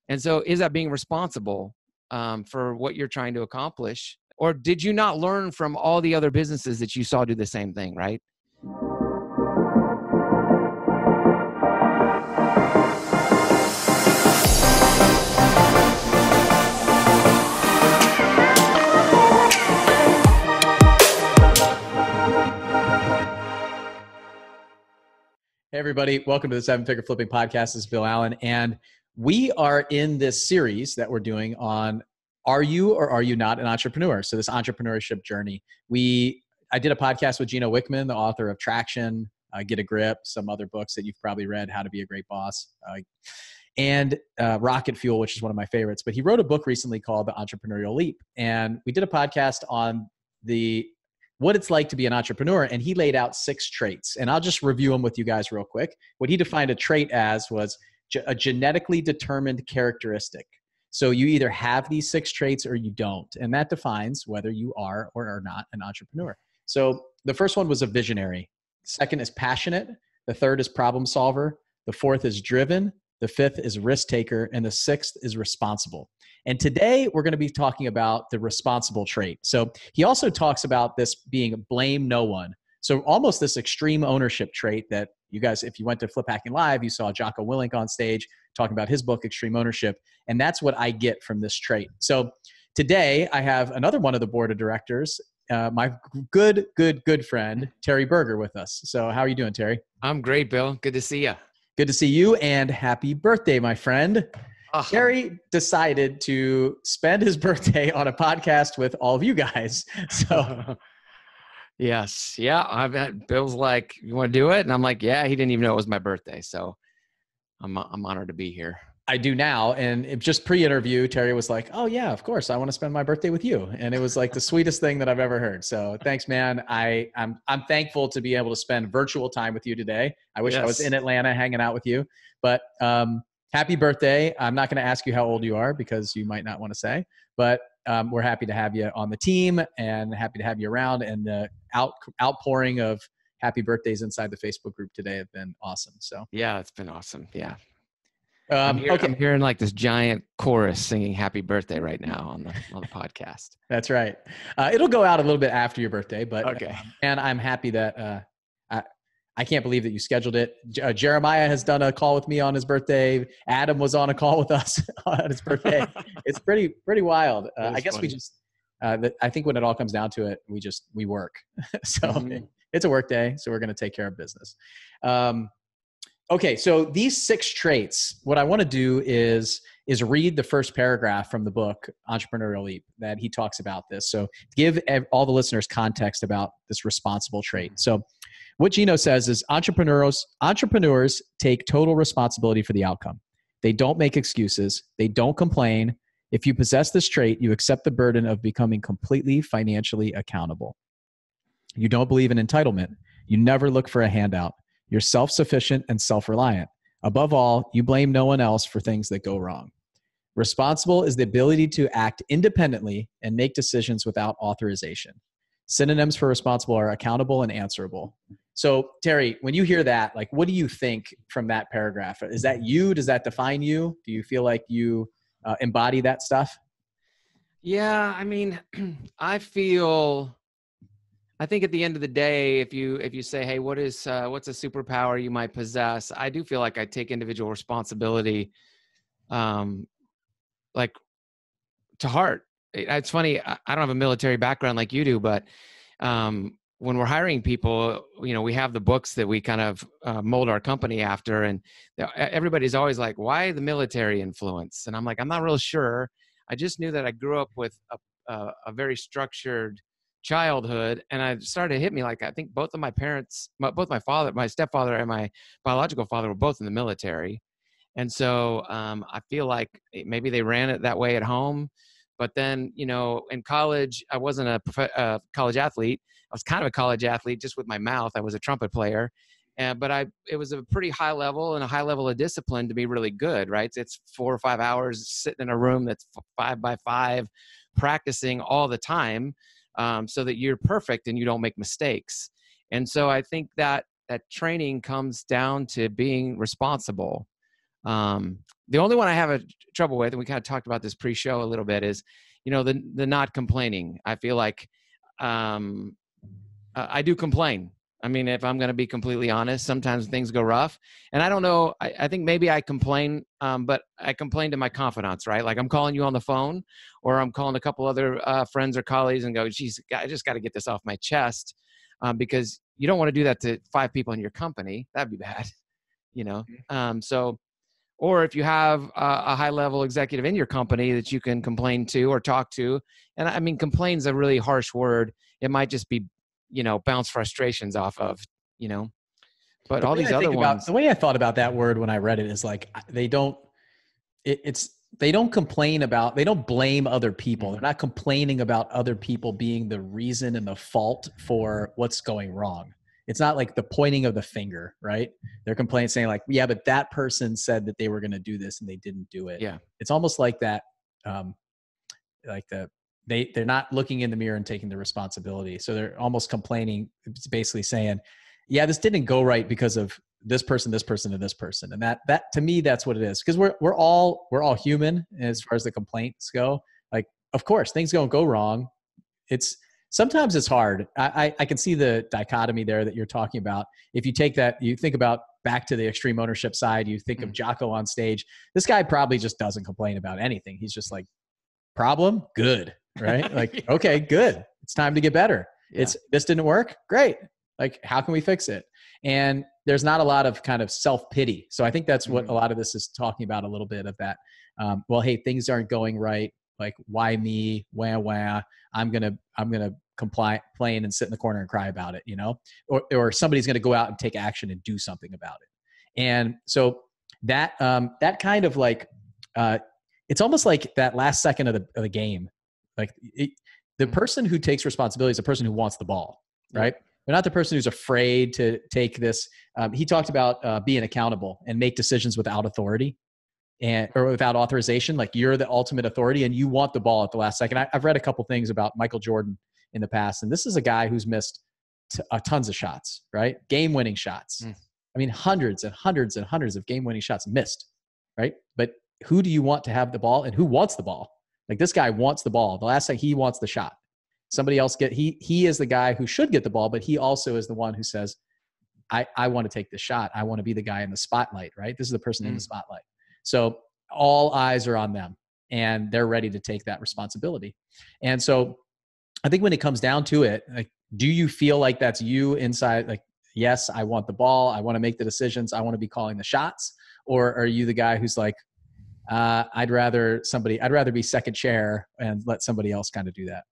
And so is that being responsible for what you're trying to accomplish? Or did you not learn from all the other businesses that you saw do the same thing, right? Hey, everybody. Welcome to the Seven Figure Flipping Podcast. This is Bill Allen. And we are in this series that we're doing on are you or are you not an entrepreneur? So this entrepreneurship journey. I did a podcast with Gino Wickman, the author of Traction, Get a Grip, some other books that you've probably read, How to Be a Great Boss, and Rocket Fuel, which is one of my favorites. But he wrote a book recently called The Entrepreneurial Leap. And we did a podcast on what it's like to be an entrepreneur. And he laid out 6 traits. And I'll just review them with you guys real quick. What he defined a trait as was a genetically determined characteristic. So you either have these 6 traits or you don't. And that defines whether you are or are not an entrepreneur. So the first one was a visionary. The second is passionate. The third is problem solver. The fourth is driven. The fifth is risk taker. And the sixth is responsible. And today we're going to be talking about the responsible trait. So he also talks about this being blame no one. So almost this extreme ownership trait that you guys, if you went to Flip Hacking Live, you saw Jocko Willink on stage talking about his book, Extreme Ownership. And that's what I get from this trait. So today I have another one of the board of directors, my good friend, Terry Berger with us. So how are you doing, Terry? I'm great, Bill. Good to see you. Good to see you, and happy birthday, my friend. Terry decided to spend his birthday on a podcast with all of you guys. So, yes. Yeah. I bet Bill's like, you want to do it? And I'm like, yeah, he didn't even know it was my birthday. So I'm honored to be here. I do now. And just pre-interview, Terry was like, oh yeah, of course. I want to spend my birthday with you. And it was like the sweetest thing that I've ever heard. So thanks, man. I'm thankful to be able to spend virtual time with you today. I wish I was in Atlanta hanging out with you, but, happy birthday. I'm not going to ask you how old you are because you might not want to say, but we're happy to have you on the team and happy to have you around. And the outpouring of happy birthdays inside the Facebook group today have been awesome. So yeah, it's been awesome. Yeah. I'm hearing like this giant chorus singing happy birthday right now on the podcast. That's right. It'll go out a little bit after your birthday, but okay. And I'm happy that I can't believe that you scheduled it. Jeremiah has done a call with me on his birthday. Adam was on a call with us on his birthday. It's pretty wild. I guess funny. I think when it all comes down to it, we work. So it's a work day. So we're going to take care of business. Okay. So these 6 traits, what I want to do is read the first paragraph from the book, Entrepreneurial Leap, that he talks about this. So give all the listeners context about this responsible trait. So what Gino says is entrepreneurs take total responsibility for the outcome. They don't make excuses. They don't complain. If you possess this trait, you accept the burden of becoming completely financially accountable. You don't believe in entitlement. You never look for a handout. You're self-sufficient and self-reliant. Above all, you blame no one else for things that go wrong. Responsible is the ability to act independently and make decisions without authorization. Synonyms for responsible are accountable and answerable. So, Terry, when you hear that, like, what do you think from that paragraph? Is that you? Does that define you? Do you feel like you embody that stuff? Yeah, I mean, I think at the end of the day, if you say, hey, what's a superpower you might possess? I do feel like I take individual responsibility, like to heart. It's funny. I don't have a military background like you do, but when we're hiring people, we have the books that we kind of mold our company after, and everybody's always like, why the military influence? And I'm like, I'm not real sure. I just knew that I grew up with a very structured childhood, and it started to hit me like, I think both of my parents, both my stepfather and my biological father were both in the military. And so I feel like maybe they ran it that way at home. But then, in college, I wasn't a college athlete. I was kind of a college athlete just with my mouth. I was a trumpet player. But it was a pretty high level and a high level of discipline to be really good, right? It's 4 or 5 hours sitting in a room that's 5 by 5, practicing all the time, so that you're perfect and you don't make mistakes. And so I think that training comes down to being responsible. The only one I have a trouble with, and we kind of talked about this pre-show a little bit, is, the not complaining. I feel like I do complain. I mean, if I'm going to be completely honest, sometimes things go rough, and I don't know. I think maybe I complain, but I complain to my confidants, right? Like I'm calling you on the phone, or I'm calling a couple other friends or colleagues and go, geez, I just got to get this off my chest, because you don't want to do that to 5 people in your company. That'd be bad, So, or if you have a high level executive in your company that you can complain to or talk to, and I mean, complain is a really harsh word. It might just be, bounce frustrations off of, but all these other ones. The way I thought about that word when I read it is like, they don't they don't blame other people. They're not complaining about other people being the reason and the fault for what's going wrong. It's not like the pointing of the finger, right? They're complaining, saying like, yeah, but that person said that they were going to do this and they didn't do it. Yeah. It's almost like that. They're not looking in the mirror and taking the responsibility. So they're almost complaining. It's basically saying, yeah, this didn't go right because of this person, and this person. And that to me, that's what it is. Because we're all human as far as the complaints go. Like, of course, things don't go wrong. Sometimes it's hard. I can see the dichotomy there that you're talking about. If you take that, you think about back to the extreme ownership side, you think of Jocko on stage. This guy probably just doesn't complain about anything. He's just like, problem, good, right? Like, okay, good. It's time to get better. Yeah. This didn't work. Great. Like, how can we fix it? And there's not a lot of kind of self-pity. So I think that's what a lot of this is talking about, a little bit of that. Well, hey, things aren't going right. Like, why me? Wah. I'm gonna complain and sit in the corner and cry about it, or somebody's gonna go out and take action and do something about it. And so that kind of like, it's almost like that last second of the game. Like the person who takes responsibility is the person who wants the ball, right? Yeah. They're not the person who's afraid to take this. He talked about being accountable and make decisions without authority or without authorization. Like, you're the ultimate authority and you want the ball at the last second. I've read a couple things about Michael Jordan in the past, and this is a guy who's missed tons of shots, right? Game-winning shots. I mean, hundreds and hundreds and hundreds of game-winning shots missed, right? But who do you want to have the ball, and who wants the ball? Like, this guy wants the ball. The last thing, he wants the shot. Somebody else he is the guy who should get the ball, but he also is the one who says, I want to take the shot. I want to be the guy in the spotlight, right? This is the person in the spotlight. So all eyes are on them and they're ready to take that responsibility. And so I think when it comes down to it, like, do you feel like that's you inside? Like, yes, I want the ball. I want to make the decisions. I want to be calling the shots. Or are you the guy who's like, I'd rather be second chair and let somebody else kind of do that?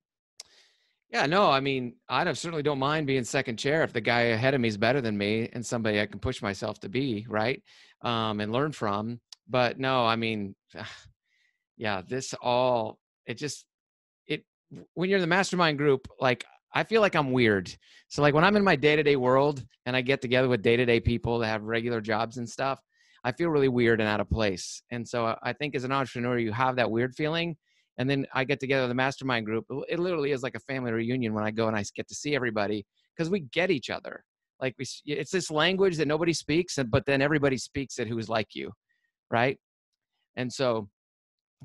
Yeah, no, I mean, certainly don't mind being second chair if the guy ahead of me is better than me and somebody I can push myself to be, right? And learn from. But no, I mean, yeah, when you're in the mastermind group, like, I feel like I'm weird. So like when I'm in my day-to-day world and I get together with day-to-day people that have regular jobs and stuff, I feel really weird and out of place. And so I think as an entrepreneur, you have that weird feeling. And then I get together with the mastermind group. It literally is like a family reunion when I go and I get to see everybody, because we get each other. Like, it's this language that nobody speaks, but then everybody speaks it who is like you, right? And so,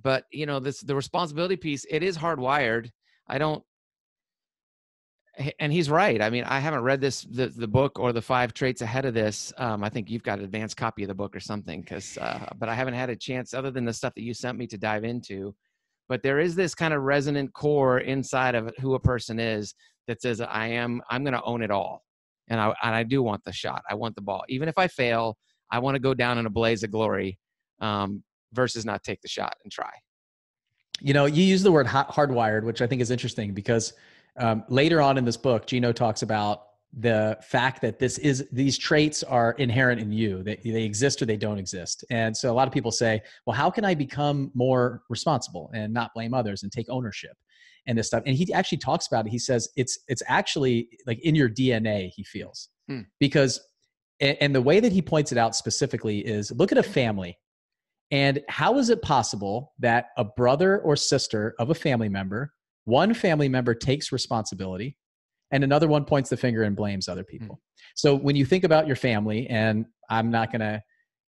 but the responsibility piece, it is hardwired. And he's right. I mean, I haven't read the book or the 5 traits ahead of this. I think you've got an advanced copy of the book or something, but I haven't had a chance, other than the stuff that you sent me, to dive into. But there is this kind of resonant core inside of who a person is that says, I'm going to own it all. And I do want the shot. I want the ball. Even if I fail, I want to go down in a blaze of glory, versus not take the shot and try. You use the word hardwired, which I think is interesting, because later on in this book, Gino talks about the fact that these traits are inherent in you, that they exist or they don't exist. And so a lot of people say, well, how can I become more responsible and not blame others and take ownership and this stuff? And he actually talks about it. He says it's actually like in your DNA, he feels, because, and the way that he points it out specifically is, look at a family. And how is it possible that a brother or sister of a family member, one family member takes responsibility and another one points the finger and blames other people? So when you think about your family, and I'm not going to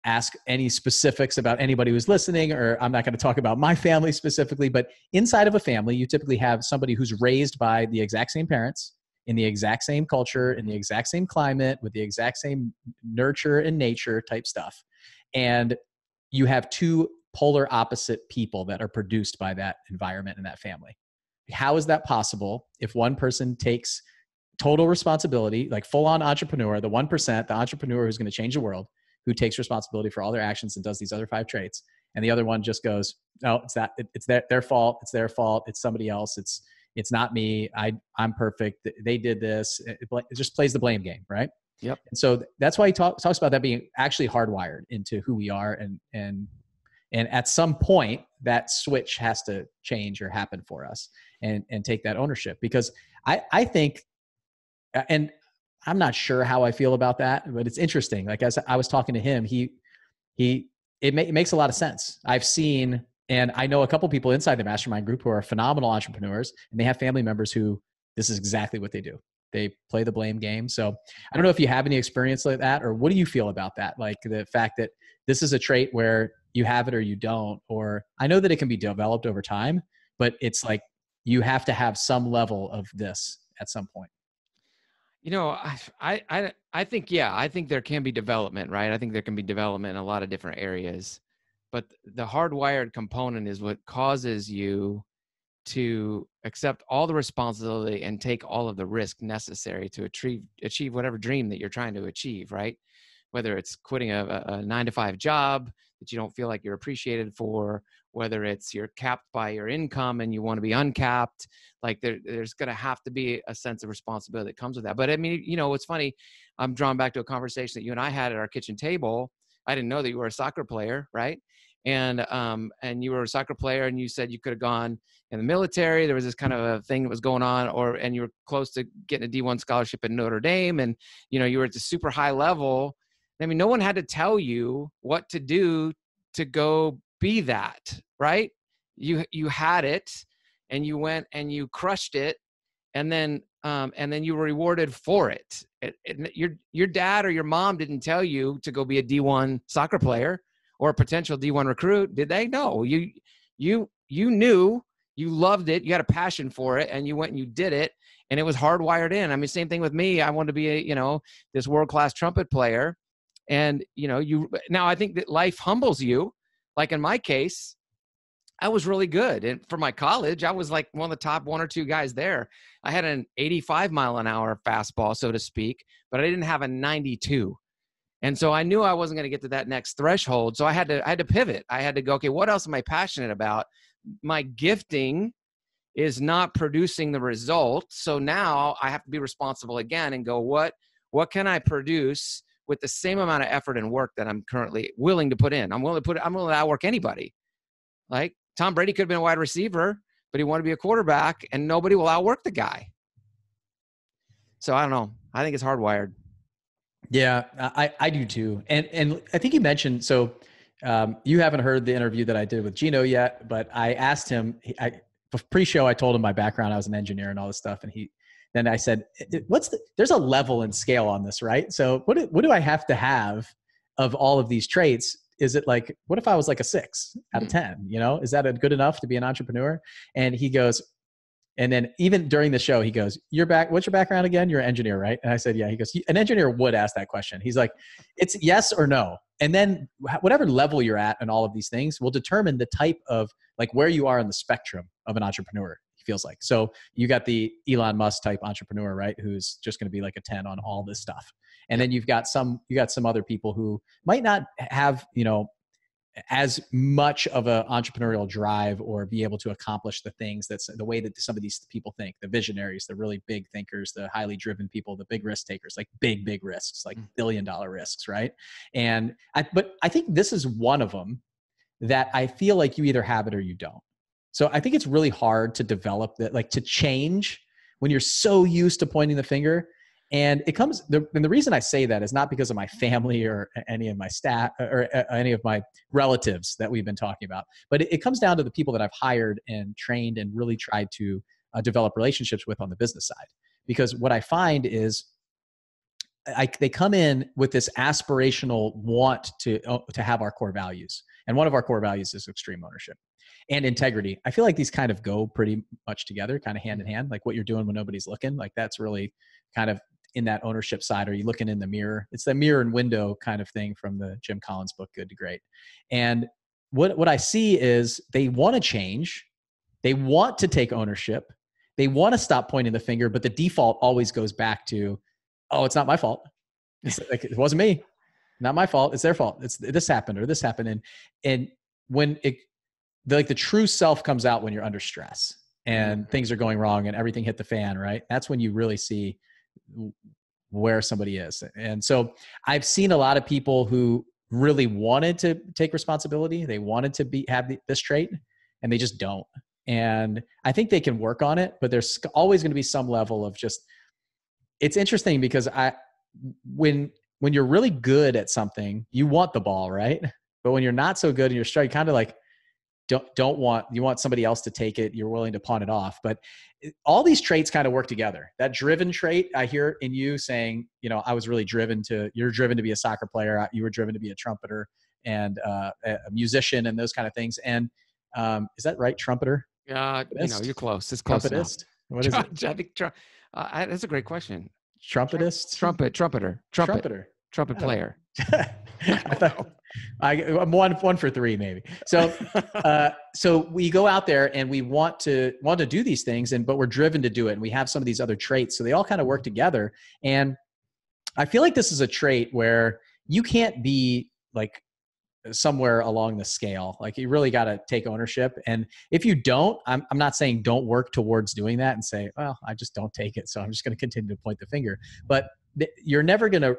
ask any specifics about anybody who's listening, or I'm not going to talk about my family specifically, but inside of a family, you typically have somebody who's raised by the exact same parents, in the exact same culture, in the exact same climate, with the exact same nurture and nature type stuff. And you have two polar opposite people that are produced by that environment and that family. How is that possible if one person takes total responsibility, like full on entrepreneur, the 1%, the entrepreneur who's going to change the world, who takes responsibility for all their actions and does these other 5 traits. And the other one just goes, no, it's their fault. It's their fault. It's somebody else. It's not me. I'm perfect. They did this. It just plays the blame game. Right. Yep. And so that's why he talks about that being actually hardwired into who we are. And at some point that switch has to change or happen for us and take that ownership, because I think, and I'm not sure how I feel about that, but it's interesting. Like as I was talking to him, it makes a lot of sense. I've seen, and I know a couple people inside the mastermind group who are phenomenal entrepreneurs, and they have family members who this is exactly what they do. They play the blame game. So I don't know if you have any experience like that, or what do you feel about that? Like the fact that this is a trait where you have it or you don't, or I know that it can be developed over time, but it's like you have to have some level of this at some point. You know, I think, yeah, I think there can be development, right? I think there can be development in a lot of different areas, but the hardwired component is what causes you to accept all the responsibility and take all of the risk necessary to achieve whatever dream that you're trying to achieve, right? Whether it's quitting a 9-to-5 job that you don't feel like you're appreciated for, whether it's you're capped by your income and you want to be uncapped, like there's going to have to be a sense of responsibility that comes with that. But I mean, you know, it's funny. I'm drawn back to a conversation that you and I had at our kitchen table. I didn't know that you were a soccer player, right? And you were a soccer player, and you said you could have gone in the military. There was this kind of a thing that was going on, and you were close to getting a D1 scholarship at Notre Dame, and you know you were at the super high level. I mean, no one had to tell you what to do to go be that, right? You had it, and you went and you crushed it, and then you were rewarded for it. Your dad or your mom didn't tell you to go be a D1 soccer player or a potential D1 recruit, did they? No, you knew, you loved it, you had a passion for it, and you went and you did it, and it was hardwired in. I mean, same thing with me. I wanted to be this world-class trumpet player. And, now I think that life humbles you. Like in my case, I was really good. And for my college, I was like one of the top 1 or 2 guys there. I had an 85 mile an hour fastball, so to speak, but I didn't have a 92. And so I knew I wasn't going to get to that next threshold. So I had to pivot. I had to go, okay, what else am I passionate about? My gifting is not producing the result. So now I have to be responsible again and go, what can I produce with the same amount of effort and work that I'm currently willing to put in? I'm willing to outwork anybody. Like Tom Brady could have been a wide receiver, but he wanted to be a quarterback, and nobody will outwork the guy. So I don't know. I think it's hardwired. Yeah, I do too. And I think you mentioned, so you haven't heard the interview that I did with Gino yet, but I asked him, pre-show, I told him my background. I was an engineer and all this stuff. And then I said, there's a level and scale on this, right? So what do I have to have of all of these traits? Is it like, what if I was like a 6 out of 10, is that good enough to be an entrepreneur? And he goes, and then even during the show, he goes, what's your background again? You're an engineer, right? And I said, yeah. He goes, an engineer would ask that question. He's like, it's yes or no. And then whatever level you're at and all of these things will determine the type of like where you are in the spectrum of an entrepreneur, he feels like. So you got the Elon Musk type entrepreneur, right? Who's just going to be like a 10 on all this stuff. And then you've got some other people who might not have, as much of an entrepreneurial drive or be able to accomplish the things that's the way that some of these people think, the visionaries, the really big thinkers, the highly driven people, the big risk takers, like big risks, like billion-dollar risks, right? But I think this is one of them that I feel like you either have it or you don't. So I think it's really hard to develop that, like to change when you're so used to pointing the finger. And and the reason I say that is not because of my family or any of my staff or any of my relatives that we've been talking about, but it comes down to the people that I've hired and trained and really tried to develop relationships with on the business side. Because what I find is they come in with this aspirational want to have our core values. And one of our core values is extreme ownership and integrity. I feel like these kind of go pretty much together, kind of hand in hand, like what you're doing when nobody's looking. Like that's really kind of in that ownership side. Are you looking in the mirror? It's the mirror and window kind of thing from the Jim Collins book, Good to Great. And what I see is they want to change. They want to take ownership. They want to stop pointing the finger, but the default always goes back to, oh, it's not my fault. It's like, it wasn't me. Not my fault. It's their fault. It's this happened or this happened. And when the true self comes out when you're under stress and things are going wrong and everything hit the fan, right? That's when you really see where somebody is. And so I've seen a lot of people who really wanted to take responsibility. They wanted to have this trait and they just don't. And I think they can work on it, but there's always going to be some level of just, it's interesting because when you're really good at something, you want the ball, right? But when you're not so good and you're struggling, kind of like you want somebody else to take it. You're willing to pawn it off. But all these traits kind of work together. That driven trait, I hear in you saying, I was really you're driven to be a soccer player. You were driven to be a trumpeter and a musician and those kind of things. And is that right? Trumpeter? You're close. It's close enough. Trumpetist? What is it? I think that's a great question. Trumpetist? Trumpet player. I thought I'm one for three maybe. So we go out there and we want to do these things, but we're driven to do it. And we have some of these other traits. So they all kind of work together. And I feel like this is a trait where you can't be like somewhere along the scale. Like you really got to take ownership. And if you don't, I'm not saying don't work towards doing that and say, well, I just don't take it, so I'm just going to continue to point the finger. But you're never going to,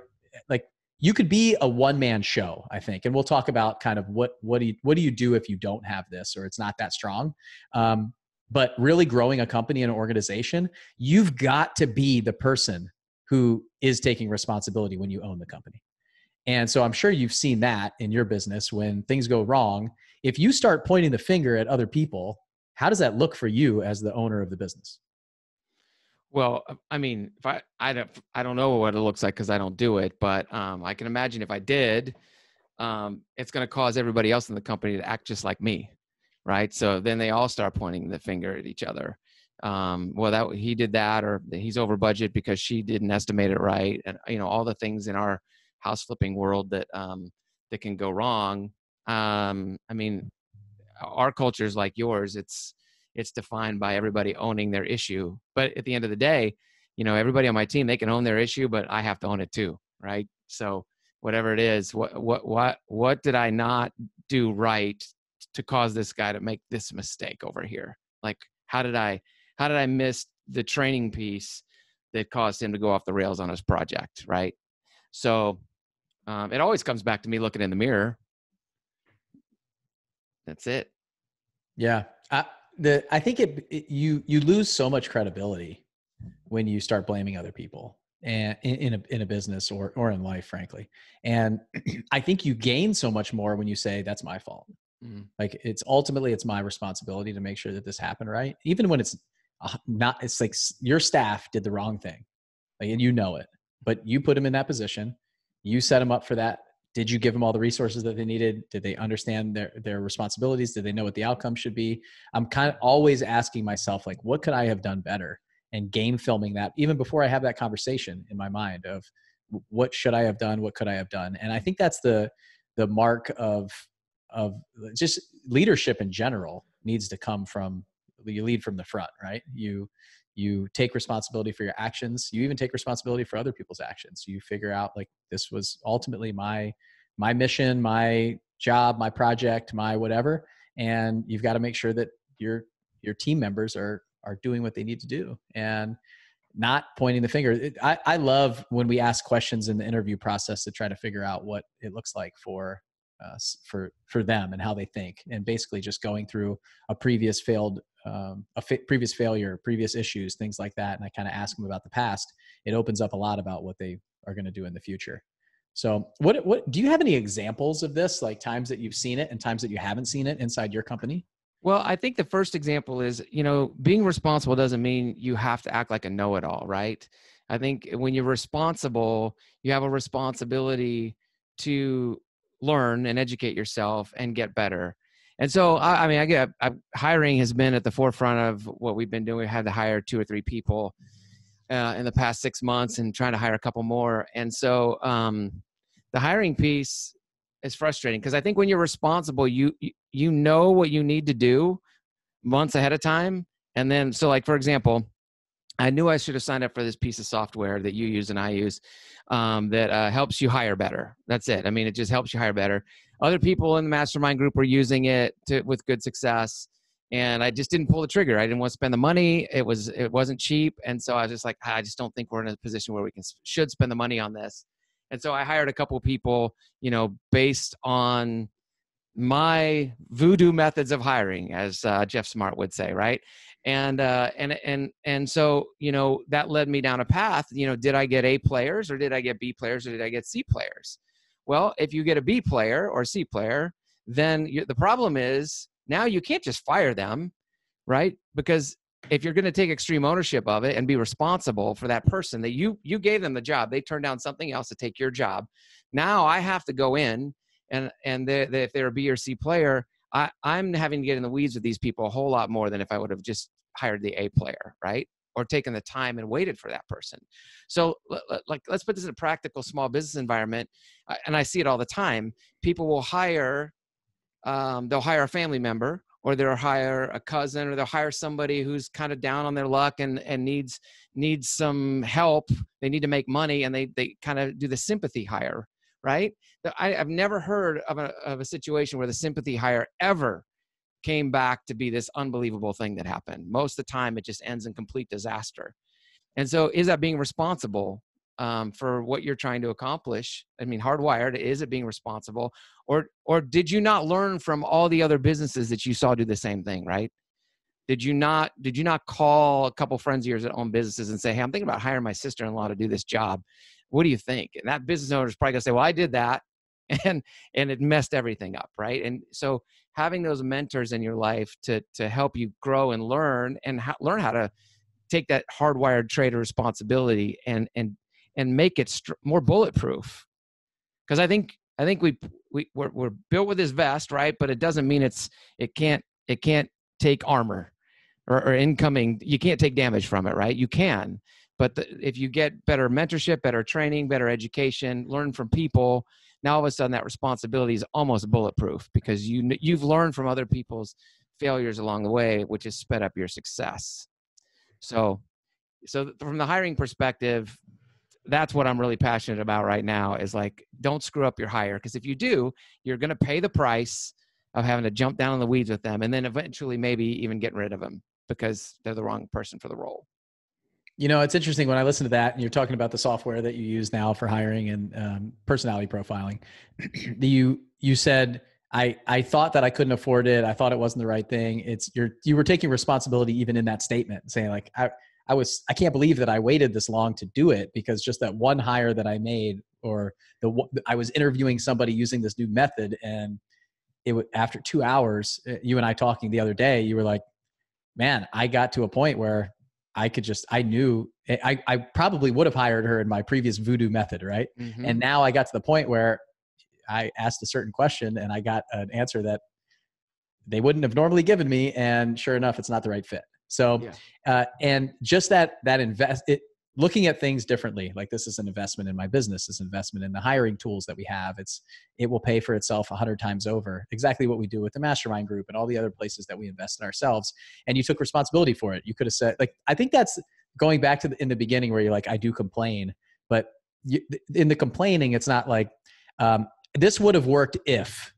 like, you could be a one-man show, I think. And we'll talk about kind of what do you do if you don't have this or it's not that strong. But really growing a company and an organization, you've got to be the person who is taking responsibility when you own the company. And so I'm sure you've seen that in your business when things go wrong. If you start pointing the finger at other people, how does that look for you as the owner of the business? Well, I mean, if I don't know what it looks like because I don't do it, but I can imagine if I did, it's going to cause everybody else in the company to act just like me, right? So then they all start pointing the finger at each other. Well, he did that, or he's over budget because she didn't estimate it right, and all the things in our house flipping world that can go wrong. I mean, our culture is like yours. It's defined by everybody owning their issue. But at the end of the day, everybody on my team, they can own their issue, but I have to own it too, right? So whatever it is, what did I not do right to cause this guy to make this mistake over here? Like, how did I miss the training piece that caused him to go off the rails on his project, right? So it always comes back to me looking in the mirror. That's it. Yeah. I think you lose so much credibility when you start blaming other people and in a business or in life, frankly. And I think you gain so much more when you say that's my fault. Like it's my responsibility to make sure that this happened right. Even when it's not, it's like your staff did the wrong thing, like, and it, but you put them in that position. You set them up for that. Did you give them all the resources that they needed? Did they understand their responsibilities? Did they know what the outcome should be? I'm kind of always asking myself, like, what could I have done better? And game filming that even before I have that conversation in my mind of what should I have done? What could I have done? And I think that's the mark of just leadership in general needs to come from, you lead from the front, right? You take responsibility for your actions. You even take responsibility for other people's actions. You figure out, like, this was ultimately my mission, my job, my project, my whatever. And you've got to make sure that your team members are doing what they need to do and not pointing the finger. I love when we ask questions in the interview process to try to figure out what it looks like for them and how they think, and basically just going through a previous previous failure, previous issues, things like that. And I kind of ask them about the past. It opens up a lot about what they are going to do in the future. So what do you have any examples of this, like times that you've seen it and times that you haven't seen it inside your company? Well, I think the first example is, being responsible doesn't mean you have to act like a know-it-all, right? I think when you're responsible, you have a responsibility to learn and educate yourself and get better. And so, I mean, hiring has been at the forefront of what we've been doing. We had to hire 2 or 3 people in the past 6 months, and trying to hire a couple more. And so, the hiring piece is frustrating because I think when you're responsible, you know what you need to do months ahead of time. And then, so like, for example, I knew I should have signed up for this piece of software that you use and I use, that helps you hire better. That's it. I mean, it just helps you hire better. Other people in the mastermind group were using it with good success, and I just didn't pull the trigger. I didn't want to spend the money. It wasn't cheap, and so I was just like, I just don't think we're in a position where we should spend the money on this. And so I hired a couple of people, based on my voodoo methods of hiring, as Jeff Smart would say, right? And so that led me down a path. Did I get A players, or did I get B players, or did I get C players? Well, if you get a B player or C player, then the problem is now you can't just fire them, right? Because if you're going to take extreme ownership of it and be responsible for that person that you gave them the job, they turned down something else to take your job. Now I have to go in and if they're a B or C player, I'm having to get in the weeds with these people a whole lot more than if I would have just hired the A player, right? Or taken the time and waited for that person. So let's put this in a practical small business environment. And I see it all the time. People will they'll hire a family member, or they'll hire a cousin, or they'll hire somebody who's kind of down on their luck and needs some help. They need to make money, and they kind of do the sympathy hire, right? I've never heard of a situation where the sympathy hire ever came back to be this unbelievable thing that happened. Most of the time, it just ends in complete disaster. And so, is that being responsible for what you're trying to accomplish? I mean, hardwired, is it being responsible? Or did you not learn from all the other businesses that you saw do the same thing, right? Did you not call a couple friends of yours that own businesses and say, hey, I'm thinking about hiring my sister-in-law to do this job. What do you think? And that business owner is probably going to say, well, I did that. And it messed everything up, right? And so having those mentors in your life to help you grow and learn and learn how to take that hardwired trait of responsibility and make it more bulletproof. Because I think we're built with this vest, right? But it doesn't mean it can't take armor or incoming. You can't take damage from it, right? You can, but if you get better mentorship, better training, better education, learn from people, now all of a sudden that responsibility is almost bulletproof because you've learned from other people's failures along the way, which has sped up your success. So from the hiring perspective, that's what I'm really passionate about right now, is like, don't screw up your hire. Because if you do, you're going to pay the price of having to jump down in the weeds with them, and then eventually maybe even getting rid of them because they're the wrong person for the role. It's interesting when I listen to that, and you're talking about the software that you use now for hiring and personality profiling. You said, I thought that I couldn't afford it. I thought it wasn't the right thing. You were taking responsibility even in that statement, saying like, I can't believe that I waited this long to do it, because just that one hire that I made, or I was interviewing somebody using this new method, and after 2 hours, you and I talking the other day, you were like, man, I got to a point where I knew I probably would have hired her in my previous voodoo method. Right. Mm-hmm. And now I got to the point where I asked a certain question and I got an answer that they wouldn't have normally given me. And sure enough, it's not the right fit. So, yeah. And just looking at things differently, like this is an investment in my business, this investment in the hiring tools that we have. It will pay for itself 100 times over. Exactly what we do with the mastermind group and all the other places that we invest in ourselves. And you took responsibility for it. You could have said, like, I think that's going back to in the beginning where you're like, I do complain, but in the complaining, it's not like, this would have worked if,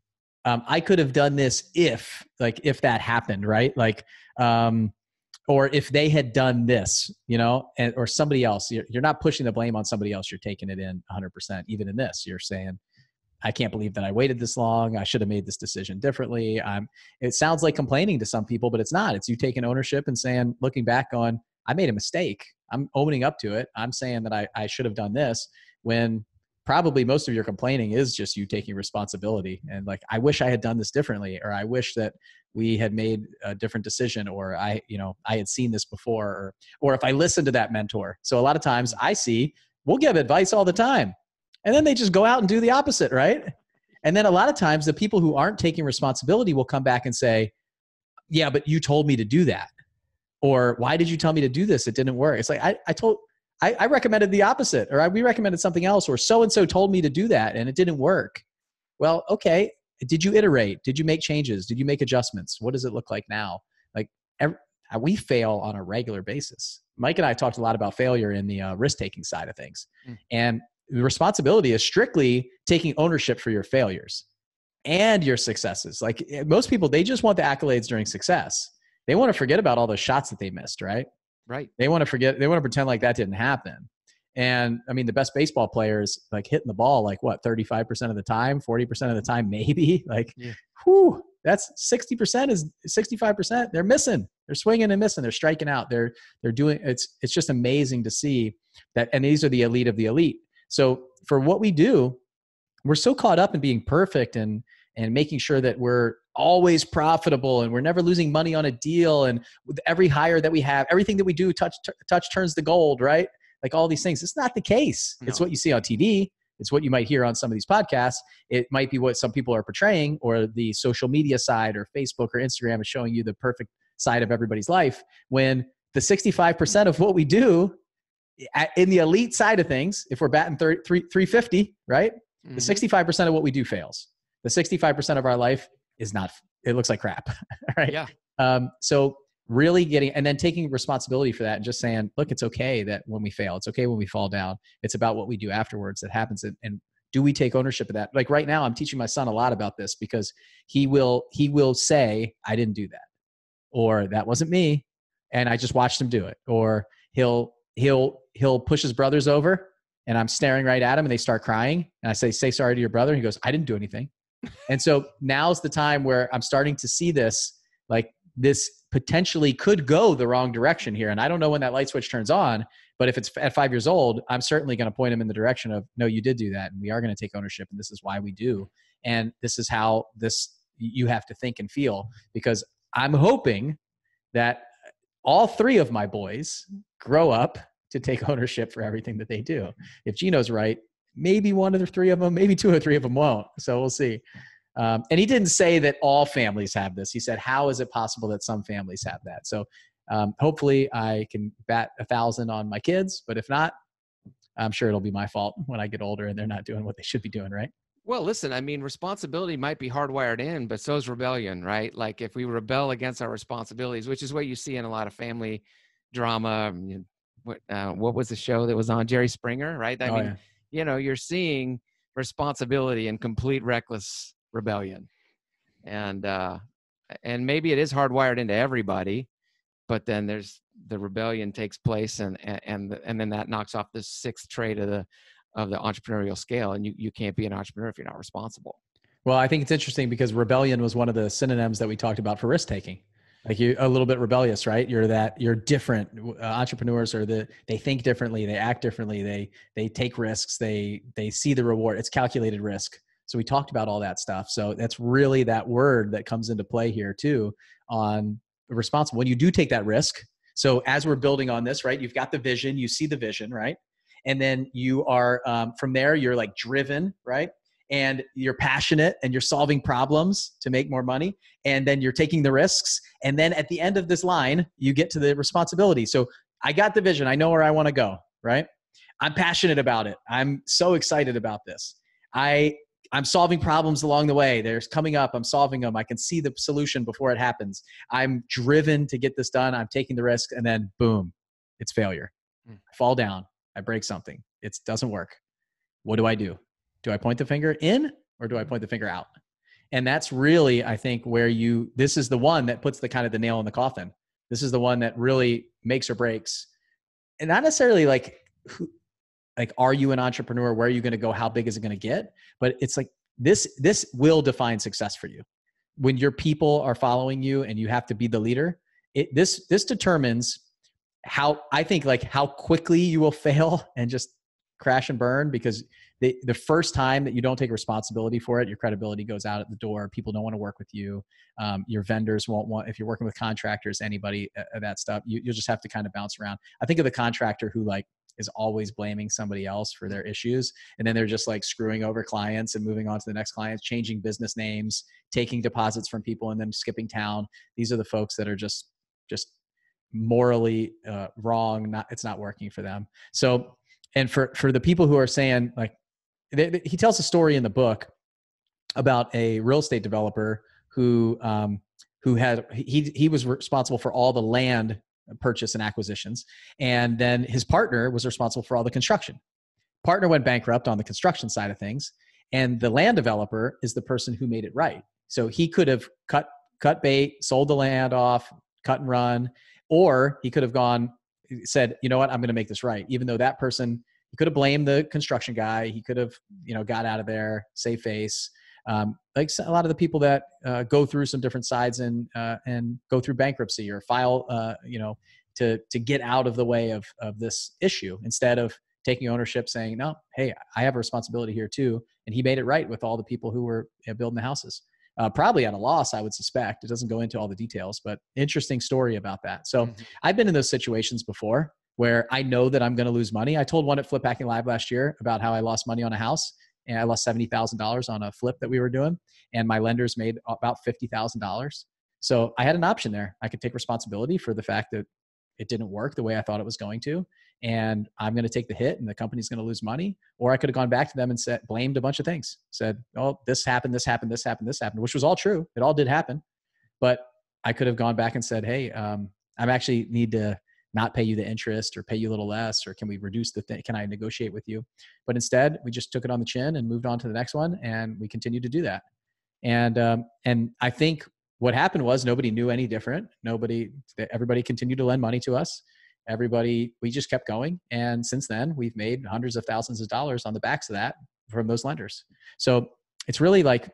I could have done this if that happened, right? Like, or if they had done this, or somebody else. You're not pushing the blame on somebody else. You're taking it in 100%. Even in this, you're saying, I can't believe that I waited this long. I should have made this decision differently. It sounds like complaining to some people, but it's not. It's you taking ownership and saying, looking back on, I made a mistake. I'm owning up to it. I'm saying that I should have done this, when probably most of your complaining is just you taking responsibility and like, I wish I had done this differently, or I wish that we had made a different decision, or I had seen this before, or if I listened to that mentor. So a lot of times I see, we'll give advice all the time, and then they just go out and do the opposite, right? And then a lot of times the people who aren't taking responsibility will come back and say, yeah, but you told me to do that. Or why did you tell me to do this? It didn't work. It's like, I recommended the opposite, or we recommended something else, or so-and-so told me to do that and it didn't work. Well, okay. Did you iterate? Did you make changes? Did you make adjustments? What does it look like now? Like we fail on a regular basis. Mike and I talked a lot about failure in the risk-taking side of things. And the responsibility is strictly taking ownership for your failures and your successes. Like most people, they just want the accolades during success. They want to forget about all the shots that they missed, right? Right. They want to pretend like that didn't happen. And I mean, the best baseball players like hitting the ball, like what, 35% of the time, 40% of the time, maybe like, whew, that's 60% is 65%. They're missing, they're swinging and missing, they're striking out. They're doing, it's just amazing to see that. And these are the elite of the elite. So for what we do, we're so caught up in being perfect and making sure that we're always profitable and we're never losing money on a deal. And with every hire that we have, everything that we do, touch turns to gold, right? Like all these things. It's not the case. No. It's what you see on TV. It's what you might hear on some of these podcasts. It might be what some people are portraying, or the social media side or Facebook or Instagram is showing you the perfect side of everybody's life, when the 65% of what we do in the elite side of things, if we're batting 350, right? Mm-hmm. The 65% of what we do fails. The 65% of our life is not, it looks like crap, right? Yeah. So really getting, and then taking responsibility for that and just saying, look, it's okay that when we fail, it's okay when we fall down. It's about what we do afterwards that happens. And do we take ownership of that? Like right now, I'm teaching my son a lot about this, because he will say, I didn't do that, or that wasn't me, and I just watched him do it. Or he'll push his brothers over, and I'm staring right at him, and they start crying, and I say sorry to your brother. And he goes, I didn't do anything. And so now's the time where I'm starting to see this, like this potentially could go the wrong direction here. And I don't know when that light switch turns on, but if it's at 5 years old, I'm certainly going to point him in the direction of, no, you did do that. And we are going to take ownership. And this is why we do. And this is how you have to think and feel, because I'm hoping that all three of my boys grow up to take ownership for everything that they do. If Gino's right, maybe one of the three of them, maybe two or three of them won't. So we'll see. And he didn't say that all families have this. He said, how is it possible that some families have that? So hopefully I can bat 1,000 on my kids, but if not, I'm sure it'll be my fault when I get older and they're not doing what they should be doing, right? Well, listen, I mean, responsibility might be hardwired in, but so is rebellion, right? Like if we rebel against our responsibilities, which is what you see in a lot of family drama. What was the show that was on? Jerry Springer, right? I mean, you're seeing responsibility and complete reckless rebellion. And maybe it is hardwired into everybody, but then there's the rebellion takes place, and then that knocks off the sixth trait of the entrepreneurial scale. And you can't be an entrepreneur if you're not responsible. Well, I think it's interesting because rebellion was one of the synonyms that we talked about for risk taking. Like you're a little bit rebellious, right? You're different. Entrepreneurs they think differently, they act differently, they take risks, they see the reward. It's calculated risk. So we talked about all that stuff. So that's really that word that comes into play here too on responsible. When you do take that risk. So as we're building on this, right, you've got the vision, you see the vision, right? And then you are, from there, you're like driven, right? And you're passionate and you're solving problems to make more money. And then you're taking the risks. And then at the end of this line, you get to the responsibility. So I got the vision. I know where I want to go, right? I'm passionate about it. I'm so excited about this. I'm solving problems along the way. There's coming up. I'm solving them. I can see the solution before it happens. I'm driven to get this done. I'm taking the risk. And then boom, it's failure. I fall down. I break something. It doesn't work. What do? Do I point the finger in or do I point the finger out? And that's really, I think, where this is the one that puts the kind of the nail in the coffin. This is the one that really makes or breaks. And not necessarily like, are you an entrepreneur? Where are you going to go? How big is it going to get? But it's like, this will define success for you. When your people are following you and you have to be the leader, this determines how quickly you will fail and just crash and burn, because the first time that you don't take responsibility for it, your credibility goes out at the door. People don't want to work with you. Your vendors won't want, if you're working with contractors, anybody, that stuff, you'll just have to kind of bounce around. I think of the contractor who like is always blaming somebody else for their issues. And then they're just like screwing over clients and moving on to the next client, changing business names, taking deposits from people and then skipping town. These are the folks that are just morally wrong. It's not working for them. So, and for the people who are saying like, he tells a story in the book about a real estate developer who he was responsible for all the land purchase and acquisitions. And then his partner was responsible for all the construction. Partner went bankrupt on the construction side of things. And the land developer is the person who made it right. So he could have cut bait, sold the land off, cut and run, or he could have said, you know what, I'm going to make this right. Even though that person, he could have blamed the construction guy. He could have, got out of there, save face. Like a lot of the people that go through some different sides and go through bankruptcy or file, to get out of the way of this issue, instead of taking ownership, saying, no, hey, I have a responsibility here too. And he made it right with all the people who were building the houses. Probably at a loss, I would suspect. It doesn't go into all the details, but interesting story about that. So I've been in those situations before where I know that I'm going to lose money. I told one at Flip Hacking Live last year about how I lost money on a house, and I lost $70,000 on a flip that we were doing, and my lenders made about $50,000. So I had an option there. I could take responsibility for the fact that it didn't work the way I thought it was going to, and I'm going to take the hit and the company's going to lose money. Or I could have gone back to them and blamed a bunch of things, said, oh, this happened, which was all true. It all did happen. But I could have gone back and said, hey, I'm actually need to not pay you the interest or pay you a little less, or can we reduce the thing? Can I negotiate with you? But instead we just took it on the chin and moved on to the next one. And we continued to do that. And I think what happened was nobody knew any different. Everybody continued to lend money to us. We just kept going. And since then we've made hundreds of thousands of dollars on the backs of that from those lenders. So it's really like,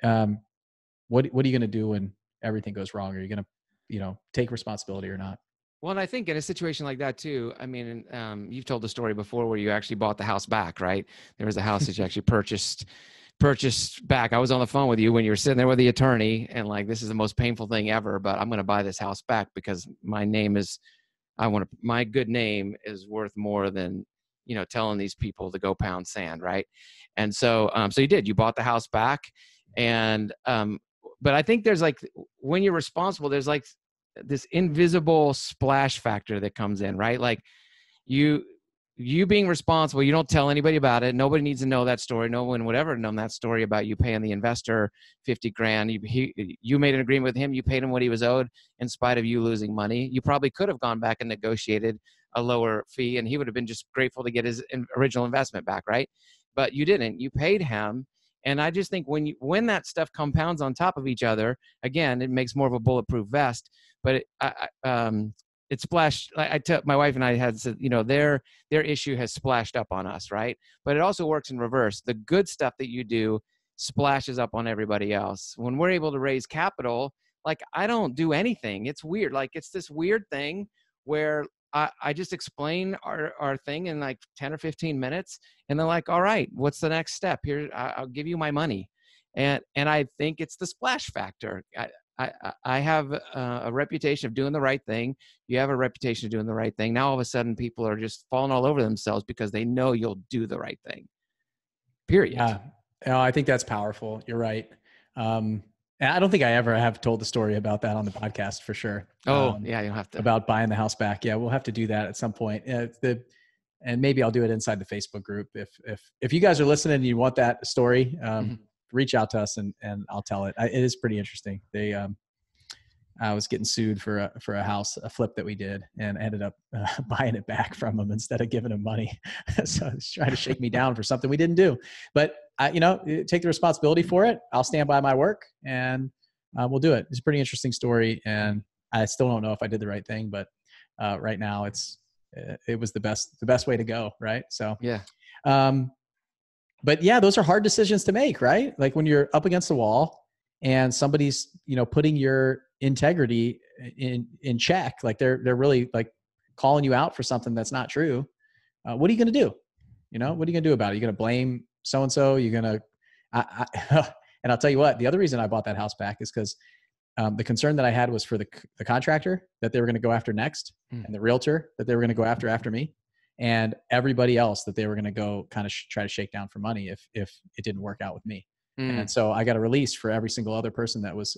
what are you going to do when everything goes wrong? Are you going to, take responsibility or not? Well, and I think in a situation like that too, I mean, you've told the story before where you actually bought the house back, right? There was a house that you actually purchased back. I was on the phone with you when you were sitting there with the attorney and like, this is the most painful thing ever, but I'm going to buy this house back because my good name is worth more than, telling these people to go pound sand. Right. And so you did, you bought the house back. And, but I think there's like, when you're responsible, there's like this invisible splash factor that comes in, right? Like you being responsible, you don't tell anybody about it. Nobody needs to know that story. No one would ever know that story about you paying the investor $50,000. You made an agreement with him. You paid him what he was owed in spite of you losing money. You probably could have gone back and negotiated a lower fee and he would have been just grateful to get his original investment back, right? But you didn't. You paid him. And I just think when that stuff compounds on top of each other, again, it makes more of a bulletproof vest. But it splashed. My wife and I had said, their issue has splashed up on us, right? But it also works in reverse. The good stuff that you do splashes up on everybody else. When we're able to raise capital, like I don't do anything. It's weird. Like it's this weird thing where I just explain our thing in like 10 or 15 minutes. And they're like, all right, what's the next step? Here, I'll give you my money. And I think it's the splash factor. I have a reputation of doing the right thing. You have a reputation of doing the right thing. Now, all of a sudden, people are just falling all over themselves because they know you'll do the right thing. Period. Yeah, I think that's powerful. You're right. And I don't think I ever have told the story about that on the podcast for sure. Oh, yeah, you'll have to. About buying the house back. Yeah, we'll have to do that at some point. And maybe I'll do it inside the Facebook group. If you guys are listening and you want that story, reach out to us and I'll tell it. It is pretty interesting. I was getting sued for a house, a flip that we did, and ended up buying it back from them instead of giving them money. So he's trying to shake me down for something we didn't do. But take the responsibility for it. I'll stand by my work, and we'll do it. It's a pretty interesting story, and I still don't know if I did the right thing, but right now it was the best way to go, right? So yeah. But yeah, those are hard decisions to make, right? Like when you're up against the wall and somebody's putting your integrity in check, like they're really like calling you out for something that's not true. What are you going to do? You know, what are you going to do about it? You're going to blame so-and-so. You're going to, and I'll tell you what, the other reason I bought that house back is because the concern that I had was for the contractor that they were going to go after next, and the realtor that they were going to go after me, and everybody else that they were going to go kind of try to shake down for money if it didn't work out with me. And so I got a release for every single other person that was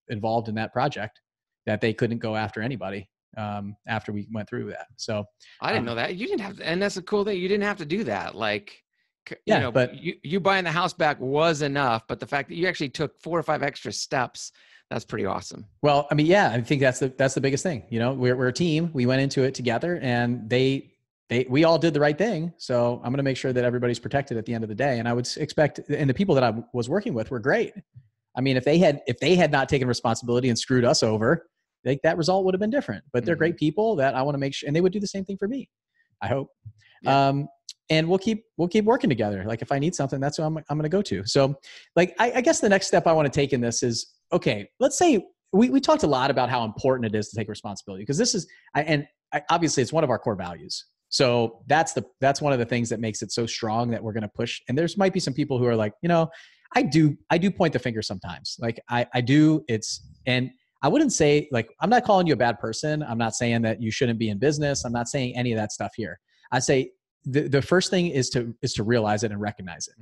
involved in that project, that they couldn't go after anybody after we went through that. So I didn't know that. You didn't have to, and that's a cool thing. You didn't have to do that. Like, yeah, you know, but you buying the house back was enough, but the fact that you actually took 4 or 5 extra steps, that's pretty awesome. Well, I mean, yeah, I think that's the biggest thing. You know, we're a team. We went into it together, and we all did the right thing. So I'm going to make sure that everybody's protected at the end of the day. And I would expect, and the people that I was working with were great. I mean, if they had not taken responsibility and screwed us over, like, that result would have been different. But they're great people that I want to make sure, and they would do the same thing for me, I hope. Yeah. And we'll keep working together. Like, if I need something, that's who I'm going to go to. So, like, I guess the next step I want to take in this is, okay, let's say we talked a lot about how important it is to take responsibility, because this is, obviously it's one of our core values. So that's one of the things that makes it so strong that we're going to push. And there's might be some people who are like, you know, I do point the finger sometimes. Like I do. And I wouldn't say, like, I'm not calling you a bad person. I'm not saying that you shouldn't be in business. I'm not saying any of that stuff here. I say the first thing is to realize it and recognize it.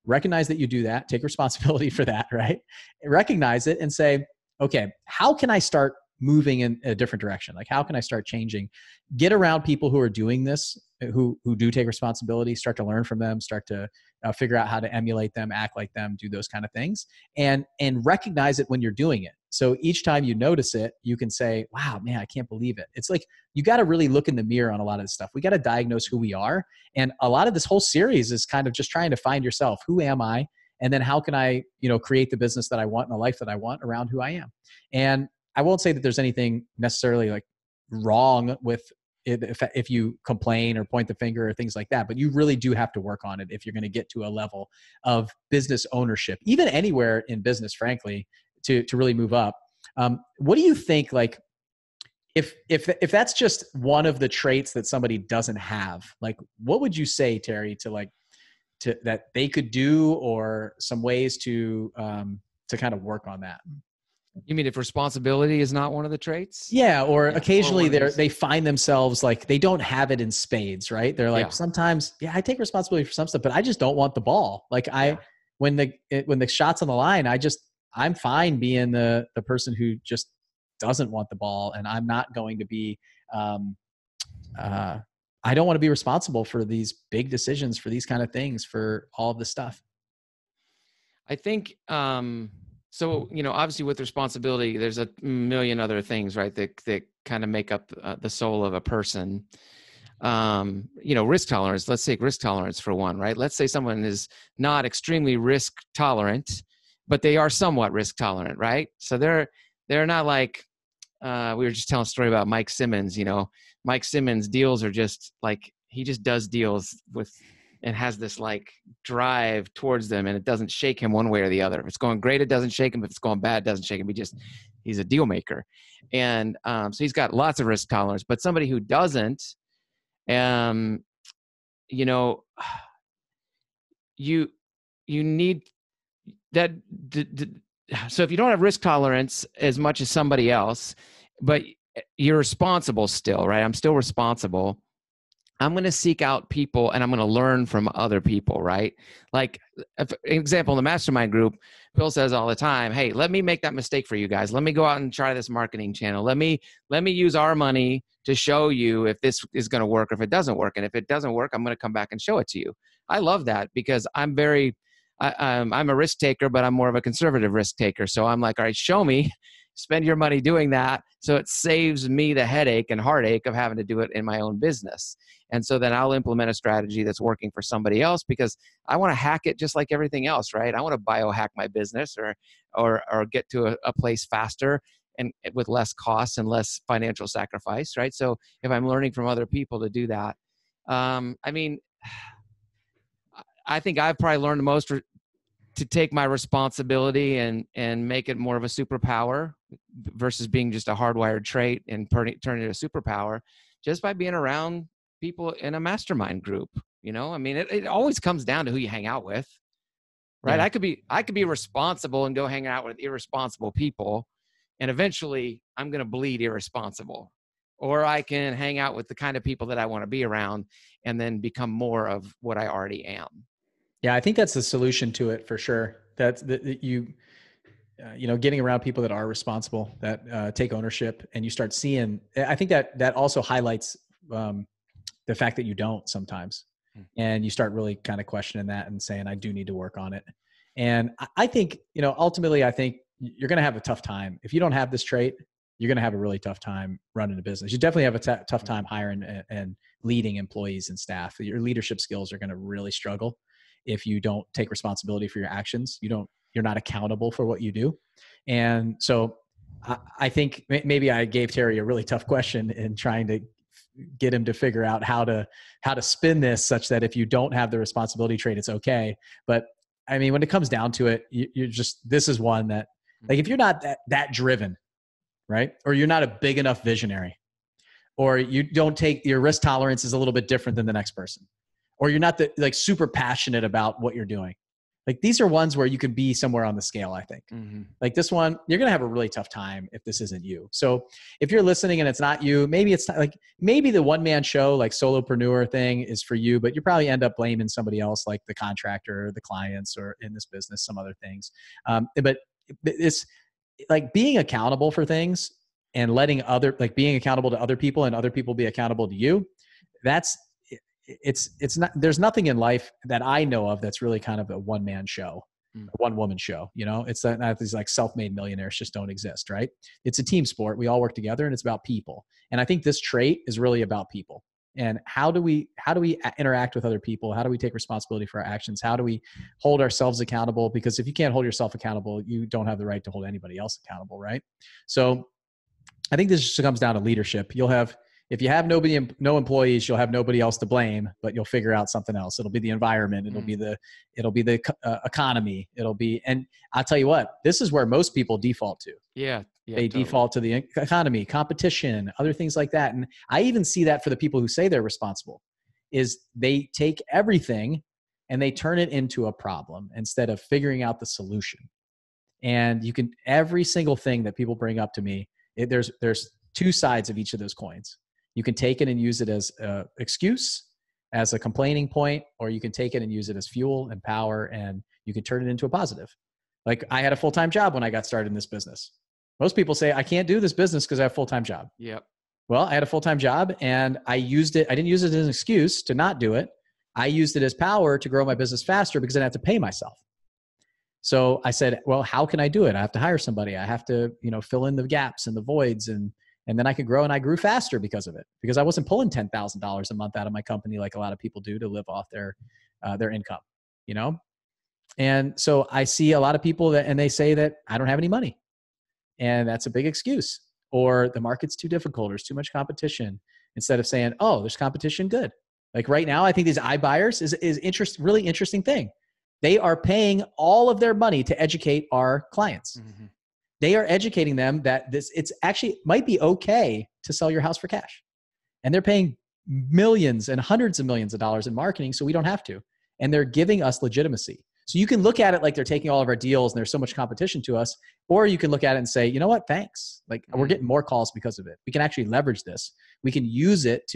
Recognize that you do that. Take responsibility for that, right? Recognize it and say, okay, how can I start moving in a different direction? Like, how can I start changing? Get around people who are doing this, who do take responsibility, start to learn from them, start to figure out how to emulate them, act like them, do those kind of things, and recognize it when you're doing it. So each time you notice it, you can say, wow, man, I can't believe it. It's like, you got to really look in the mirror on a lot of this stuff. We got to diagnose who we are. And a lot of this whole series is kind of just trying to find yourself. Who am I? And then how can I, create the business that I want and the life that I want around who I am? And I won't say that there's anything necessarily like wrong with it if you complain or point the finger or things like that, but you really do have to work on it if you're going to get to a level of business ownership, even anywhere in business, frankly, to really move up. What do you think, like, if that's just one of the traits that somebody doesn't have, like, what would you say, Terry, to that they could do, or some ways to kind of work on that? You mean if responsibility is not one of the traits? Yeah. Or occasionally they find themselves like they don't have it in spades, right? They're like, sometimes, I take responsibility for some stuff, but I just don't want the ball. Like when the shot's on the line, I'm fine being the person who just doesn't want the ball. And I'm not going to be, I don't want to be responsible for these big decisions, for these kind of things, for all of this stuff. I think, so, obviously with responsibility, there's a million other things, right, that kind of make up the soul of a person. Risk tolerance. Let's take risk tolerance for one, right? Let's say someone is not extremely risk tolerant, but they are somewhat risk tolerant, right? So they're not like, we were just telling a story about Mike Simmons. Mike Simmons' deals are just like, he just does deals and has this like drive towards them, and it doesn't shake him one way or the other. If it's going great, it doesn't shake him. If it's going bad, it doesn't shake him. He's a deal maker. And so he's got lots of risk tolerance. But somebody who doesn't, you need that. So if you don't have risk tolerance as much as somebody else, but you're responsible still, right? I'm still responsible. I'm going to seek out people and I'm going to learn from other people, right? Like, an example, in the mastermind group, Bill says all the time, hey, let me make that mistake for you guys. Let me go out and try this marketing channel. Let me use our money to show you if this is going to work or if it doesn't work. And if it doesn't work, I'm going to come back and show it to you. I love that because I'm a risk taker, but I'm more of a conservative risk taker. So I'm like, all right, show me, spend your money doing that. So it saves me the headache and heartache of having to do it in my own business. And so then I'll implement a strategy that's working for somebody else because I want to hack it just like everything else, right? I want to biohack my business or get to a place faster and with less costs and less financial sacrifice, right? So if I'm learning from other people to do that, I think I've probably learned the most to take my responsibility and make it more of a superpower versus being just a hardwired trait and turn it into a superpower just by being around people in a mastermind group. I mean, it always comes down to who you hang out with, right? Yeah. I could be responsible and go hang out with irresponsible people, and eventually I'm going to bleed irresponsible. Or I can hang out with the kind of people that I want to be around and then become more of what I already am. Yeah, I think that's the solution to it for sure. That you, getting around people that are responsible, that take ownership, and you start seeing. I think that also highlights the fact that you don't sometimes, and you start really kind of questioning that and saying, I do need to work on it. And I think, ultimately, I think you're going to have a tough time if you don't have this trait. You're going to have a really tough time running a business. You definitely have a tough time hiring and leading employees and staff. Your leadership skills are going to really struggle if you don't take responsibility for your actions. You're not accountable for what you do. And so I think maybe I gave Terry a really tough question in trying to get him to figure out how to spin this such that if you don't have the responsibility trait, it's okay. But I mean, when it comes down to it, this is one that, like, if you're not that driven, right? Or you're not a big enough visionary, or you don't take, your risk tolerance is a little bit different than the next person, or you're not super passionate about what you're doing. Like, these are ones where you could be somewhere on the scale, I think. Mm-hmm. Like this one, you're going to have a really tough time if this isn't you. So if you're listening and it's not you, maybe it's not, maybe the one-man show, like solopreneur thing is for you, but you probably end up blaming somebody else, like the contractor, or the clients, or in this business, some other things. But it's like being accountable for things and being accountable to other people and other people be accountable to you. It's not, there's nothing in life that I know of that's really kind of a one-man show, a one-woman show. It's not these like self-made millionaires just don't exist, right? It's a team sport. We all work together, and it's about people. And I think this trait is really about people. And how do we interact with other people? How do we take responsibility for our actions? How do we hold ourselves accountable? Because if you can't hold yourself accountable, you don't have the right to hold anybody else accountable, right? So I think this just comes down to leadership. If you have no employees, you'll have nobody else to blame, but you'll figure out something else. It'll be the environment. It'll be the economy. And I'll tell you what, this is where most people default to. Yeah. They totally default to the economy, competition, other things like that. And I even see that for the people who say they're responsible, is they take everything and they turn it into a problem instead of figuring out the solution. And every single thing that people bring up to me, there's two sides of each of those coins. You can take it and use it as an excuse, as a complaining point, or you can take it and use it as fuel and power, and you can turn it into a positive. Like, I had a full-time job when I got started in this business. Most people say, I can't do this business because I have a full-time job. Yep. Well, I had a full-time job, and I didn't use it as an excuse to not do it. I used it as power to grow my business faster because I didn't have to pay myself. So I said, well, how can I do it? I have to hire somebody. I have to, fill in the gaps and the voids, and then I could grow, and I grew faster because of it, because I wasn't pulling $10,000 a month out of my company like a lot of people do to live off their income, And so I see a lot of people and they say that I don't have any money, and that's a big excuse, or the market's too difficult, or there's too much competition, instead of saying, oh, there's competition. Good. Like right now, I think these iBuyers is really interesting thing. They are paying all of their money to educate our clients. Mm-hmm. They are educating them that it's actually might be okay to sell your house for cash. And they're paying millions and hundreds of millions of dollars in marketing, so we don't have to. And they're giving us legitimacy. So you can look at it like they're taking all of our deals and there's so much competition to us, or you can look at it and say, you know what, thanks. Like, we're getting more calls because of it. We can actually leverage this. We can use it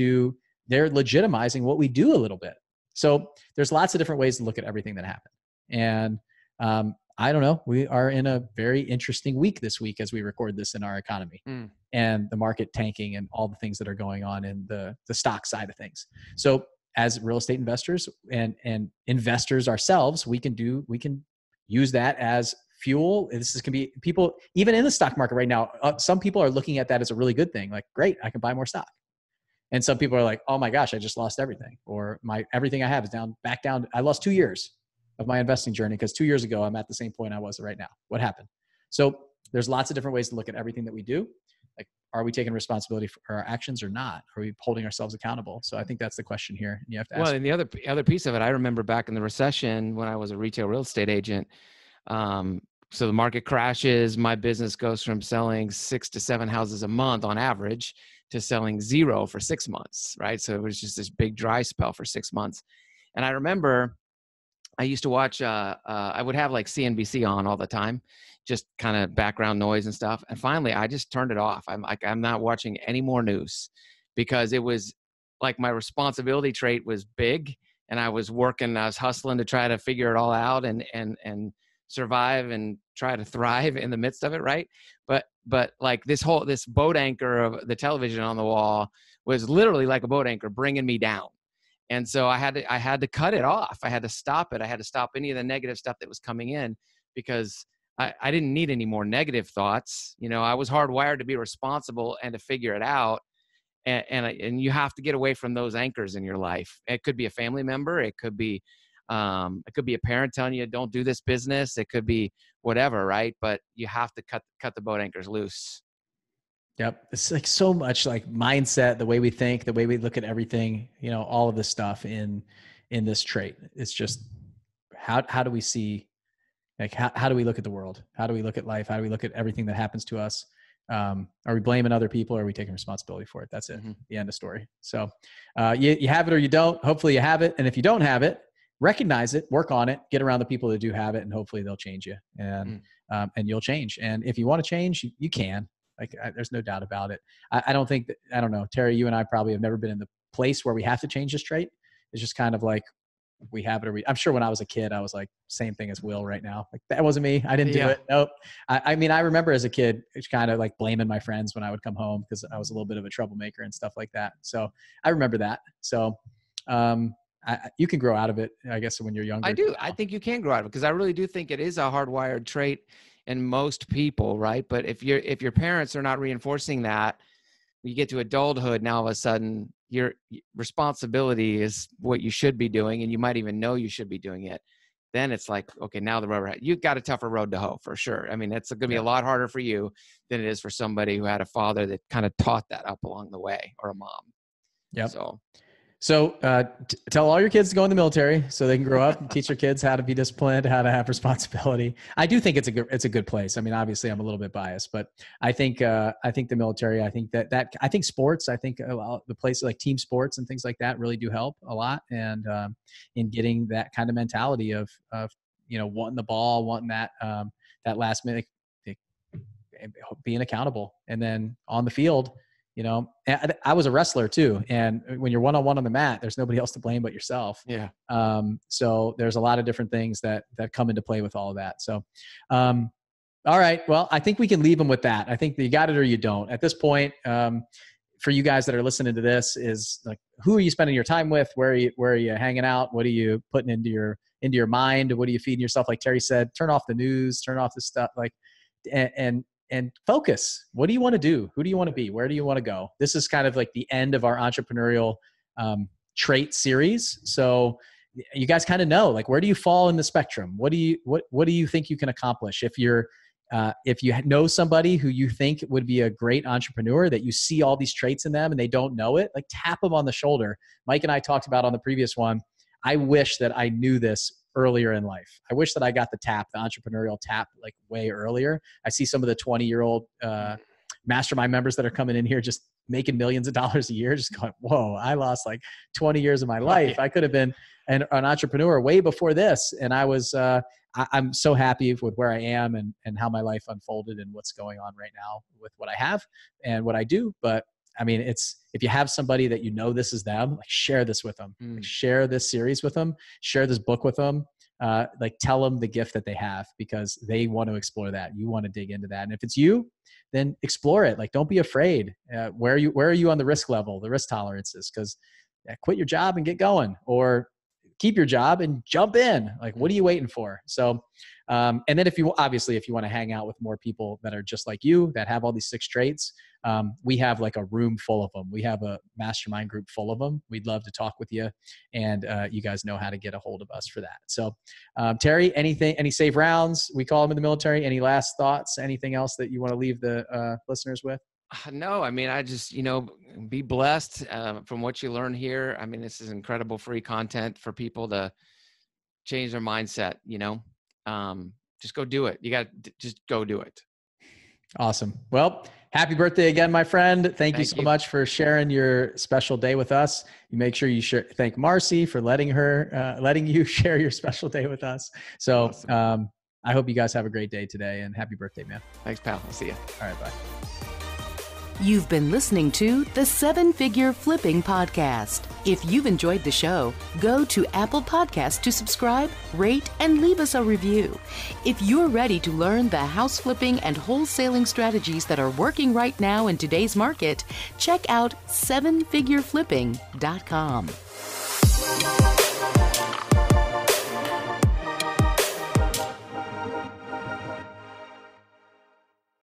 they're legitimizing what we do a little bit. So there's lots of different ways to look at everything that happened. And I don't know. We are in a very interesting week this week as we record this in our economy and the market tanking and all the things that are going on in the stock side of things. So as real estate investors and investors ourselves, we can use that as fuel. This can be people, even in the stock market right now, some people are looking at that as a really good thing. Like, great, I can buy more stock. And some people are like, oh my gosh, I just lost everything. Or everything I have is back down. I lost 2 years of my investing journey because 2 years ago, I'm at the same point I was right now. What happened? So there's lots of different ways to look at everything that we do. Like, are we taking responsibility for our actions or not? Are we holding ourselves accountable? So I think that's the question here. You have to ask. Well, and the other piece of it, I remember back in the recession when I was a retail real estate agent. So the market crashes. My business goes from selling 6 to 7 houses a month on average to selling 0 for 6 months, right? So it was just this big dry spell for 6 months. And I remember I used to watch, I would have like CNBC on all the time, just kind of background noise and stuff. And finally, I just turned it off. I'm like, I'm not watching any more news, because it was like my responsibility trait was big, and I was working, I was hustling to try to figure it all out and survive and try to thrive in the midst of it. Right. But like this boat anchor of the television on the wall was literally like a boat anchor bringing me down. And so I had to cut it off. I had to stop it. I had to stop any of the negative stuff that was coming in, because I didn't need any more negative thoughts. I was hardwired to be responsible and to figure it out. And you have to get away from those anchors in your life. It could be a family member. It could be a parent telling you, don't do this business. It could be whatever, right? But you have to cut the boat anchors loose. Yep. It's like so much like mindset, the way we think, the way we look at everything, all of this stuff in this trait. It's just how do we see, like, how do we look at the world? How do we look at life? How do we look at everything that happens to us? Are we blaming other people, or are we taking responsibility for it? That's it. Mm-hmm. The end of story. So you have it or you don't. Hopefully you have it. And if you don't have it, recognize it, work on it, get around the people that do have it, and hopefully they'll change you, and you'll change. And if you want to change, you can. Like, there's no doubt about it. I don't think that, I don't know, Terry, you and I probably have never been in the place where we have to change this trait. It's just kind of like, we have it, or I'm sure when I was a kid, I was like, same thing as Will right now. Like, that wasn't me. I didn't do it. Nope. I mean, I remember as a kid, it's kind of like blaming my friends when I would come home, because I was a little bit of a troublemaker and stuff like that. So I remember that. So you can grow out of it, I guess, when you're younger. I do. I think you can grow out of it, because I really do think it is a hardwired trait in most people, right? But if your parents are not reinforcing that, you get to adulthood, now all of a sudden your responsibility is what you should be doing, and you might even know you should be doing it. Then it's like, okay, now the rubber, you've got a tougher road to hoe for sure. I mean, it's going to be a lot harder for you than it is for somebody who had a father that kind of taught that up along the way, or a mom. Yeah. So tell all your kids to go in the military so they can grow up and teach their kids how to be disciplined, how to have responsibility. I do think it's a good place. I mean, obviously I'm a little bit biased, but I think the military, I think I think sports, I think the places like team sports and things like that really do help a lot. And in getting that kind of mentality of wanting the ball, wanting that last minute, being accountable, and then on the field, I was a wrestler too. And when you're one-on-one on the mat, there's nobody else to blame but yourself. Yeah. So there's a lot of different things that come into play with all of that. So, all right. Well, I think we can leave them with that. I think that you got it or you don't. At this point, for you guys that are listening to this, is like, who are you spending your time with? Where are you hanging out? What are you putting into your mind? What are you feeding yourself? Like Terry said, turn off the news, turn off the stuff, like, and focus. What do you want to do? Who do you want to be? Where do you want to go? This is kind of like the end of our entrepreneurial trait series. So you guys kind of know, like, where do you fall in the spectrum? What do you think you can accomplish? If you know somebody who you think would be a great entrepreneur, that you see all these traits in them and they don't know it, like, tap them on the shoulder. Mike and I talked about on the previous one, I wish that I knew this earlier in life. I wish that I got the entrepreneurial tap, like, way earlier. I see some of the 20-year-old mastermind members that are coming in here just making millions of dollars a year, just going, whoa, I lost like 20 years of my life. I could have been an entrepreneur way before this. And I was, I'm so happy with where I am and how my life unfolded and what's going on right now with what I have and what I do. But I mean, if you have somebody that this is them, like, share this with them, like, share this series with them, share this book with them, like, tell them the gift that they have, because they want to explore that. You want to dig into that. And if it's you, then explore it. Like, don't be afraid. Where are you on the risk level, the risk tolerances? Because quit your job and get going, or keep your job and jump in. Like, what are you waiting for? So, and then if you want to hang out with more people that are just like you, that have all these 6 traits, we have like a room full of them. We have a mastermind group full of them. We'd love to talk with you, and you guys know how to get a hold of us for that. So, Terry, any safe rounds? We call them in the military. Any last thoughts? Anything else that you want to leave the listeners with? No, I mean, I just, be blessed from what you learn here. I mean, this is incredible free content for people to change their mindset, just go do it. You got to just go do it. Awesome. Well, Happy birthday again, my friend. Thank you so you. much for sharing your special day with us. You make sure you thank Marcy for letting you share your special day with us. So awesome. I hope you guys have a great day today, and happy birthday, man. Thanks, pal. I'll see you. All right, bye. You've been listening to the 7-Figure Flipping Podcast. If you've enjoyed the show, go to Apple Podcasts to subscribe, rate, and leave us a review. If you're ready to learn the house flipping and wholesaling strategies that are working right now in today's market, check out 7figureflipping.com.